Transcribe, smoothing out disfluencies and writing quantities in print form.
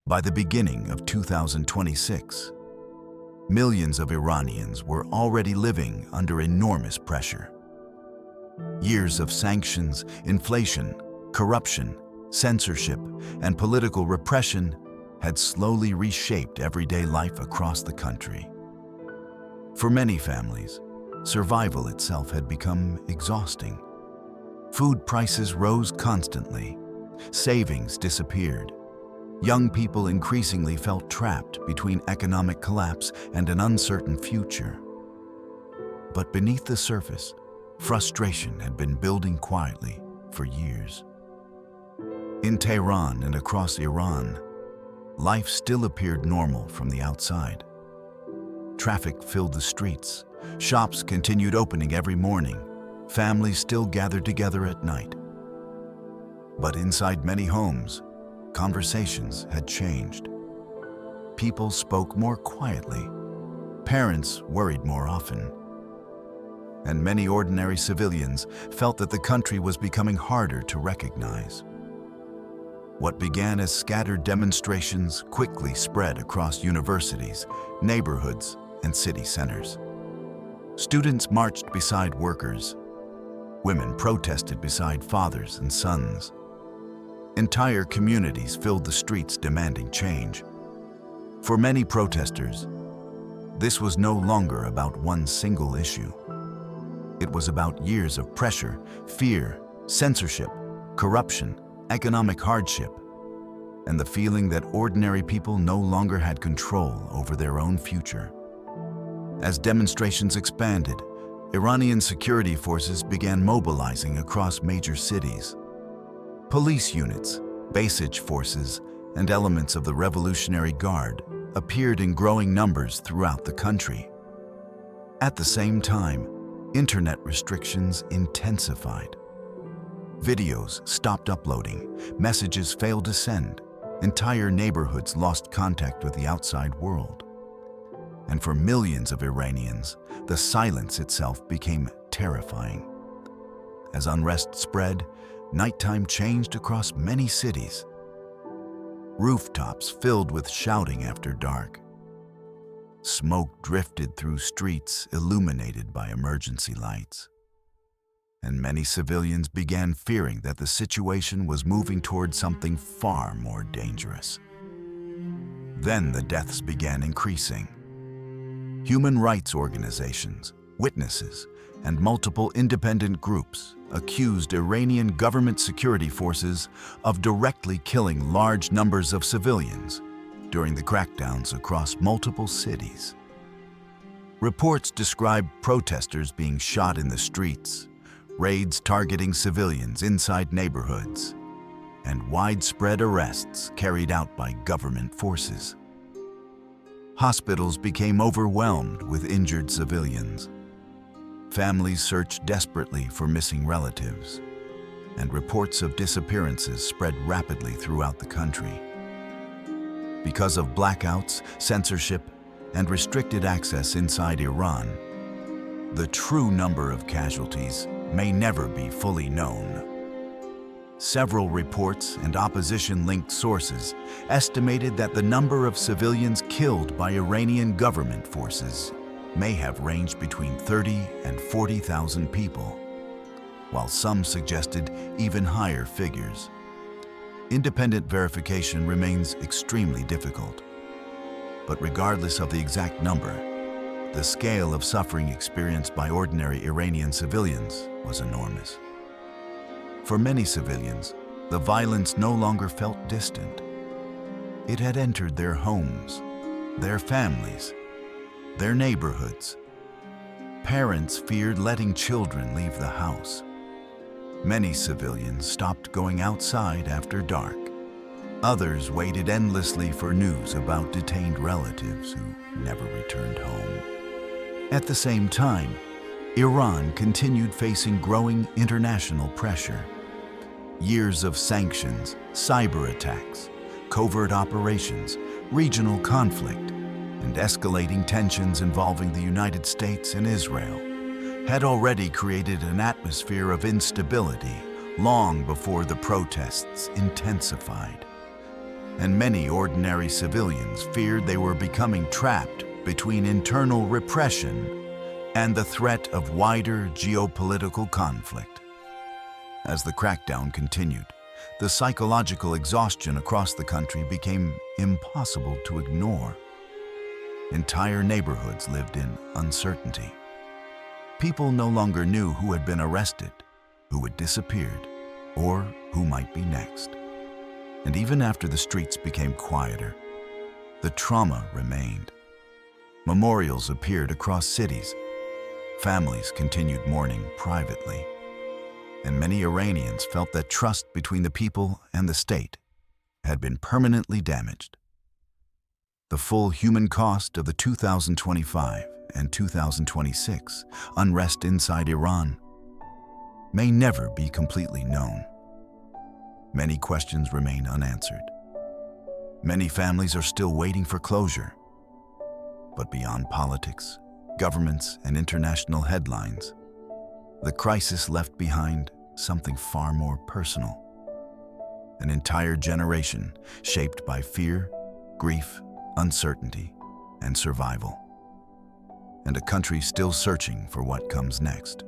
By the beginning of 2026, millions of Iranians were already living under enormous pressure. Years of sanctions, inflation, corruption, censorship, and political repression had slowly reshaped everyday life across the country. For many families, survival itself had become exhausting. Food prices rose constantly, savings disappeared. Young people increasingly felt trapped between economic collapse and an uncertain future. But beneath the surface, frustration had been building quietly for years. In Tehran and across Iran, life still appeared normal from the outside. Traffic filled the streets, shops continued opening every morning, families still gathered together at night. But inside many homes, conversations had changed. People spoke more quietly, parents worried more often, and many ordinary civilians felt that the country was becoming harder to recognize. What began as scattered demonstrations quickly spread across universities, neighborhoods, and city centers. Students marched beside workers. Women protested beside fathers and sons. Entire communities filled the streets demanding change. For many protesters, this was no longer about one single issue. It was about years of pressure, fear, censorship, corruption, economic hardship, and the feeling that ordinary people no longer had control over their own future. As demonstrations expanded, Iranian security forces began mobilizing across major cities. Police units, Basij forces, and elements of the Revolutionary Guard appeared in growing numbers throughout the country. At the same time, internet restrictions intensified. Videos stopped uploading, messages failed to send, entire neighborhoods lost contact with the outside world. And for millions of Iranians, the silence itself became terrifying. As unrest spread, nighttime changed across many cities. Rooftops filled with shouting after dark. Smoke drifted through streets illuminated by emergency lights. And many civilians began fearing that the situation was moving toward something far more dangerous. Then the deaths began increasing. Human rights organizations, witnesses, and multiple independent groups accused Iranian government security forces of directly killing large numbers of civilians during the crackdowns across multiple cities. Reports described protesters being shot in the streets, raids targeting civilians inside neighborhoods, and widespread arrests carried out by government forces. Hospitals became overwhelmed with injured civilians. Families searched desperately for missing relatives, and reports of disappearances spread rapidly throughout the country. Because of blackouts, censorship, and restricted access inside Iran, the true number of casualties may never be fully known. Several reports and opposition-linked sources estimated that the number of civilians killed by Iranian government forces may have ranged between 30 and 40,000 people, while some suggested even higher figures. Independent verification remains extremely difficult. But regardless of the exact number, the scale of suffering experienced by ordinary Iranian civilians was enormous. For many civilians, the violence no longer felt distant. It had entered their homes, their families, their neighborhoods. Parents feared letting children leave the house. Many civilians stopped going outside after dark. Others waited endlessly for news about detained relatives who never returned home. At the same time, Iran continued facing growing international pressure. Years of sanctions, cyber attacks, covert operations, regional conflict, and escalating tensions involving the United States and Israel had already created an atmosphere of instability long before the protests intensified. and many ordinary civilians feared they were becoming trapped between internal repression and the threat of wider geopolitical conflict. As the crackdown continued, the psychological exhaustion across the country became impossible to ignore. Entire neighborhoods lived in uncertainty. People no longer knew who had been arrested, who had disappeared, or who might be next. And even after the streets became quieter, the trauma remained. Memorials appeared across cities. Families continued mourning privately. And many Iranians felt that trust between the people and the state had been permanently damaged. The full human cost of the 2025 and 2026 unrest inside Iran may never be completely known. Many questions remain unanswered. Many families are still waiting for closure. But beyond politics, governments, and international headlines, the crisis left behind something far more personal. An entire generation shaped by fear, grief, uncertainty, and survival. And a country still searching for what comes next.